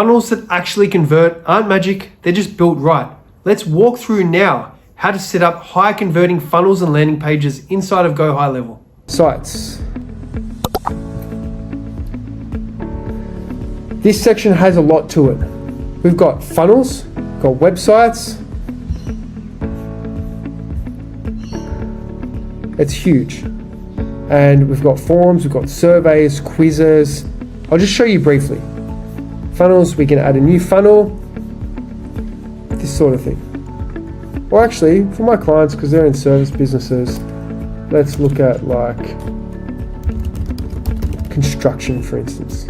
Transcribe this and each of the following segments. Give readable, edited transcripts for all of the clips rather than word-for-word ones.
Funnels that actually convert aren't magic, they're just built right. Let's walk through now how to set up high converting funnels and landing pages inside of GoHighLevel. Sites. This section has a lot to it. We've got funnels, got websites. It's huge. And we've got forms, we've got surveys, quizzes. I'll just show you briefly. Funnels, we can add a new funnel, this sort of thing. Or actually, for my clients, because they're in service businesses, let's look at like construction, for instance.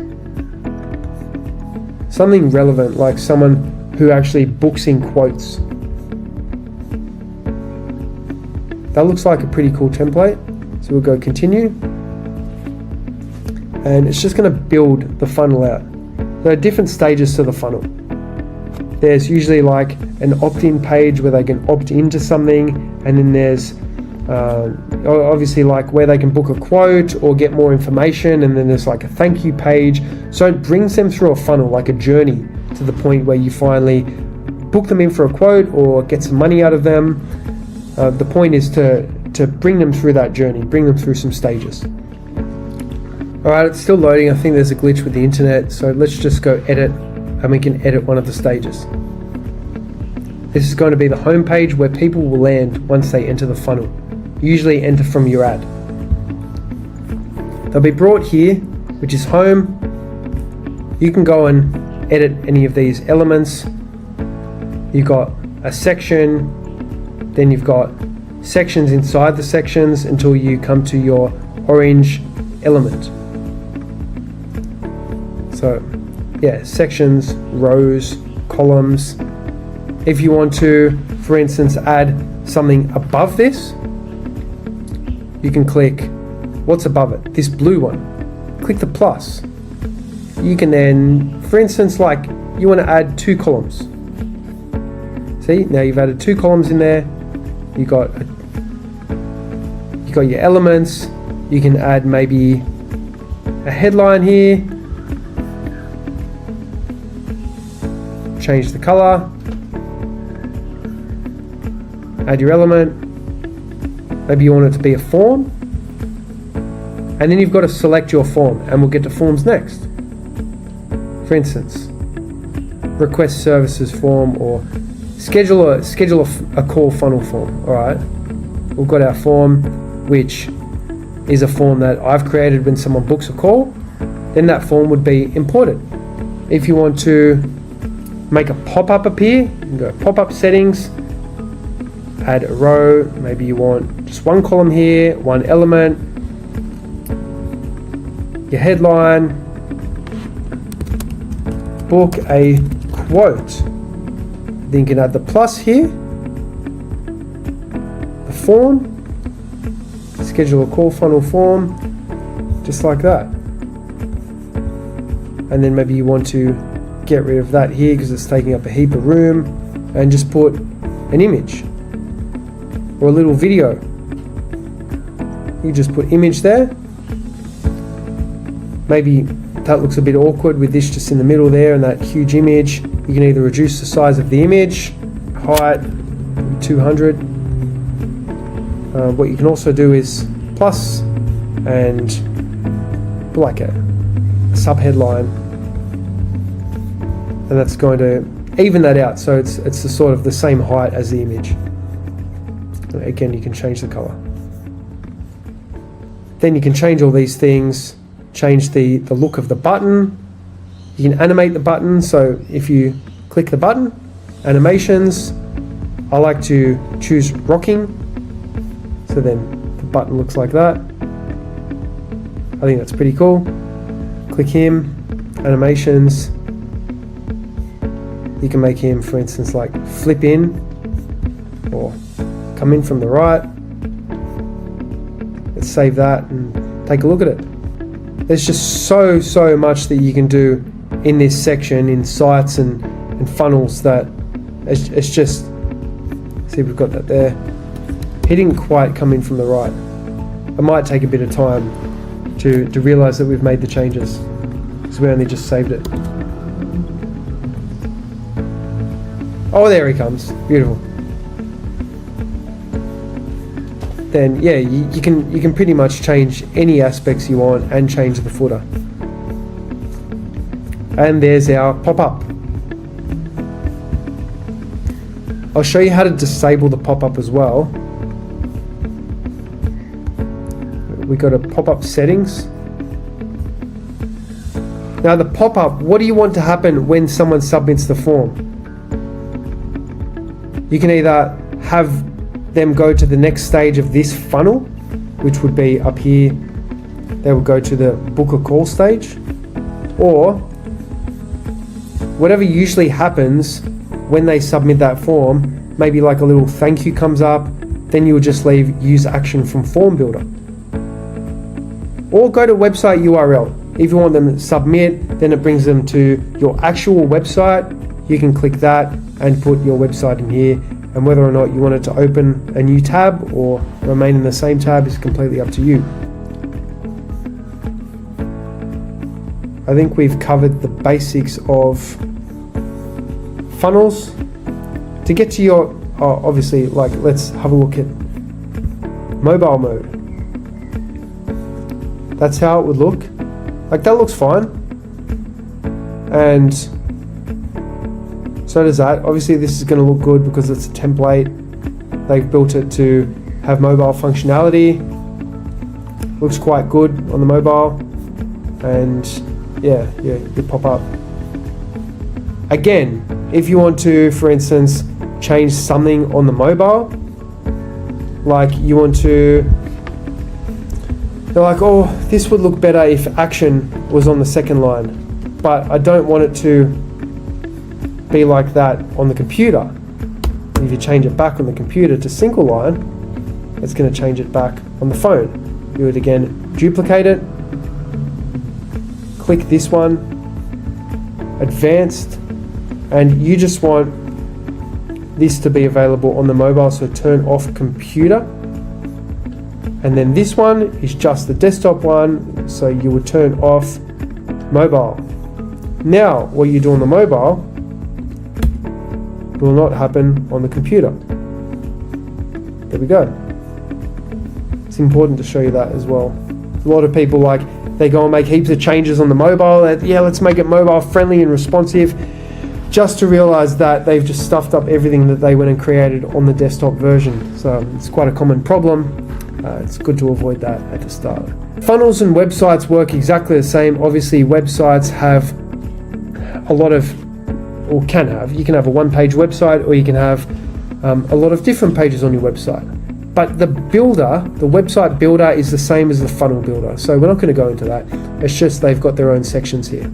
Something relevant, like someone who actually books in quotes. That looks like a pretty cool template. So we'll go continue. And it's just going to build the funnel out. There are different stages to the funnel. There's usually like an opt-in page where they can opt into something, and then there's obviously like where they can book a quote or get more information, and then there's like a thank you page. So it brings them through a funnel, like a journey, to the point where you finally book them in for a quote or get some money out of them. The point is to bring them through that journey, bring them through some stages. Alright, it's still loading. I think there's a glitch with the internet, so let's just go edit, and we can edit one of the stages. This is going to be the home page where people will land once they enter the funnel. Usually enter from your ad. They'll be brought here, which is home. You can go and edit any of these elements. You've got a section, then you've got sections inside the sections until you come to your orange element. So yeah, sections, rows, columns. If you want to, for instance, add something above this, you can click what's above it, this blue one. Click the plus. You can then, for instance, like you want to add 2 columns. See, now you've added 2 columns in there. You got your elements. You can add maybe a headline here. Change the color. Add your element. Maybe you want it to be a form. And then you've got to select your form, and we'll get to forms next. For instance, request services form, or schedule a call funnel form. All right, we've got our form, which is a form that I've created when someone books a call. Then that form would be imported. If you want to make a pop-up appear, you can go pop-up settings, add a row. Maybe you want just 1 column here, 1 element, your headline, book a quote. Then you can add the plus here, the form, schedule a call funnel form, just like that. And then maybe you want to get rid of that here because it's taking up a heap of room, and just put an image or a little video. You just put image there. Maybe that looks a bit awkward with this just in the middle there and that huge image. You can either reduce the size of the image, height 200. What you can also do is plus and put like a sub-headline, and that's going to even that out, so it's the sort of the same height as the image. Again, you can change the color. Then you can change all these things, change the look of the button. You can animate the button, so if you click the button, animations, I like to choose rocking, so then the button looks like that. I think that's pretty cool. Click him, animations. You can make him, for instance, like flip in or come in from the right. Let's save that and take a look at it. There's just so much that you can do in this section in sites and funnels that it's just, see, we've got that there. He didn't quite come in from the right. It might take a bit of time to realize that we've made the changes because we only just saved it. Oh, there he comes. Beautiful. Then yeah, you can pretty much change any aspects you want and change the footer. And there's our pop-up. I'll show you how to disable the pop-up as well. We go to pop-up settings. Now the pop-up, what do you want to happen when someone submits the form? You can either have them go to the next stage of this funnel, which would be up here. They will go to the book a call stage, or whatever usually happens when they submit that form, maybe like a little thank you comes up, then you would just leave use action from form builder. Or go to website URL. If you want them to submit, then it brings them to your actual website. You can click that and put your website in here, and whether or not you want it to open a new tab or remain in the same tab is completely up to you. I think we've covered the basics of funnels. To get to your, obviously, like, let's have a look at mobile mode. That's how it would look. Like, that looks fine. And so does that. Obviously this is going to look good because it's a template. They've built it to have mobile functionality. Looks quite good on the mobile. And yeah, you pop up. Again, if you want to, for instance, change something on the mobile, like you want to, they're like, oh, this would look better if action was on the second line, but I don't want it to be like that on the computer. If you change it back on the computer to single line, it's going to change it back on the phone. You would again duplicate it, click this one, advanced, and you just want this to be available on the mobile, so turn off computer. And then this one is just the desktop one, so you would turn off mobile. Now what you do on the mobile will not happen on the computer. There we go. It's important to show you that as well. A lot of people, like, they go and make heaps of changes on the mobile. Yeah, let's make it mobile friendly and responsive, just to realize that they've just stuffed up everything that they went and created on the desktop version. So it's quite a common problem. It's good to avoid that at the start. Funnels and websites work exactly the same. Obviously websites have a lot of, or can have, you can have a one-page website, or you can have a lot of different pages on your website. But the builder, the website builder, is the same as the funnel builder. So we're not going to go into that. It's just they've got their own sections here.